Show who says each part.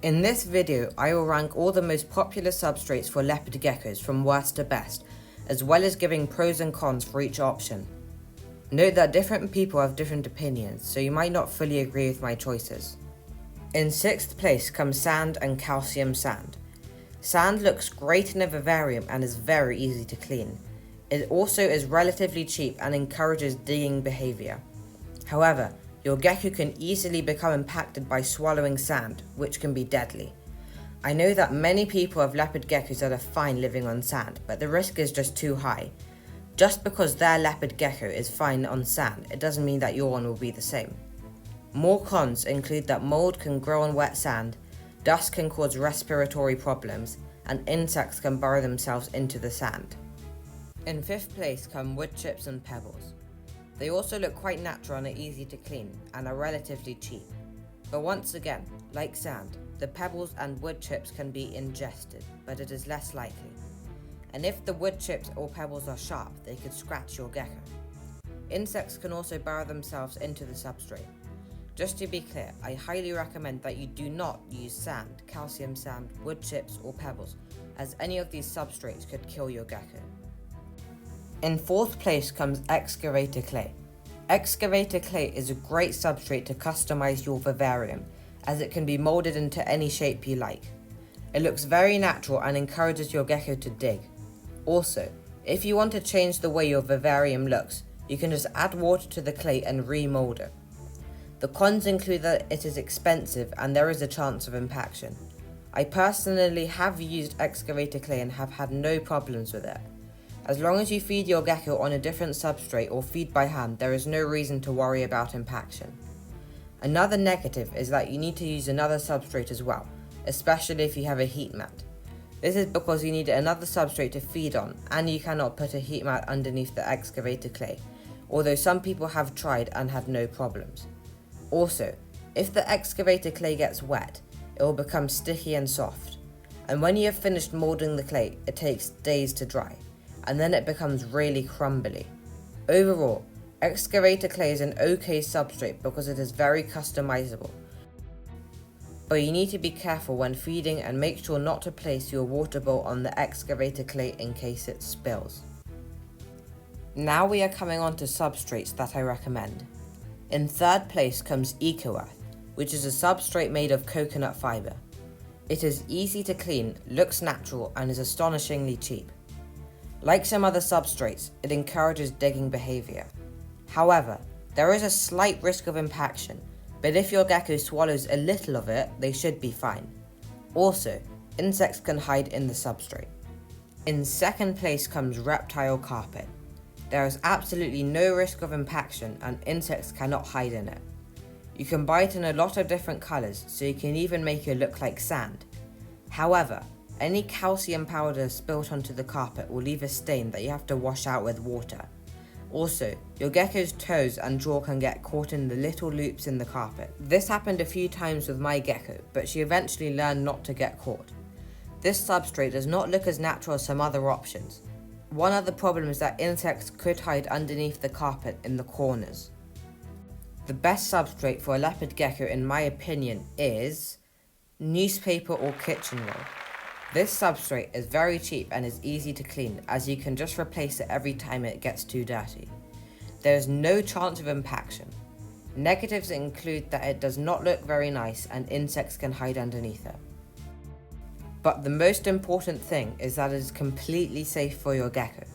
Speaker 1: In this video, I will rank all the most popular substrates for leopard geckos from worst to best, as well as giving pros and cons for each option. Note that different people have different opinions, so you might not fully agree with my choices. In 6th place comes sand and calcium sand. Sand looks great in a vivarium and is very easy to clean. It also is relatively cheap and encourages digging behavior. However, your gecko can easily become impacted by swallowing sand, which can be deadly. I know that many people have leopard geckos that are fine living on sand, but the risk is just too high. Just because their leopard gecko is fine on sand, it doesn't mean that your one will be the same. More cons include that mold can grow on wet sand, dust can cause respiratory problems, and insects can burrow themselves into the sand. In 5th place come wood chips and pebbles. They also look quite natural and are easy to clean, and are relatively cheap. But once again, like sand, the pebbles and wood chips can be ingested, but it is less likely. And if the wood chips or pebbles are sharp, they could scratch your gecko. Insects can also burrow themselves into the substrate. Just to be clear, I highly recommend that you do not use sand, calcium sand, wood chips or pebbles, as any of these substrates could kill your gecko. In 4th place comes excavator clay. Excavator clay is a great substrate to customize your vivarium, as it can be molded into any shape you like. It looks very natural and encourages your gecko to dig. Also, if you want to change the way your vivarium looks, you can just add water to the clay and remold it. The cons include that it is expensive and there is a chance of impaction. I personally have used excavator clay and have had no problems with it. As long as you feed your gecko on a different substrate or feed by hand, there is no reason to worry about impaction. Another negative is that you need to use another substrate as well, especially if you have a heat mat. This is because you need another substrate to feed on, and you cannot put a heat mat underneath the excavator clay, although some people have tried and had no problems. Also, if the excavator clay gets wet, it will become sticky and soft, and when you have finished molding the clay, it takes days to dry, and then it becomes really crumbly. Overall, excavator clay is an okay substrate because it is very customizable, but you need to be careful when feeding and make sure not to place your water bowl on the excavator clay in case it spills. Now we are coming on to substrates that I recommend. In 3rd place comes EcoEarth, which is a substrate made of coconut fiber. It is easy to clean, looks natural, and is astonishingly cheap. Like some other substrates, it encourages digging behavior. However, there is a slight risk of impaction, but if your gecko swallows a little of it, they should be fine. Also, insects can hide in the substrate. In 2nd place comes reptile carpet. There is absolutely no risk of impaction and insects cannot hide in it. You can buy it in a lot of different colours, so you can even make it look like sand. However, any calcium powder spilt onto the carpet will leave a stain that you have to wash out with water. Also, your gecko's toes and jaw can get caught in the little loops in the carpet. This happened a few times with my gecko, but she eventually learned not to get caught. This substrate does not look as natural as some other options. One other problem is that insects could hide underneath the carpet in the corners. The best substrate for a leopard gecko, in my opinion, is newspaper or kitchen roll. This substrate is very cheap and is easy to clean, as you can just replace it every time it gets too dirty. There is no chance of impaction. Negatives include that it does not look very nice and insects can hide underneath it. But the most important thing is that it is completely safe for your gecko.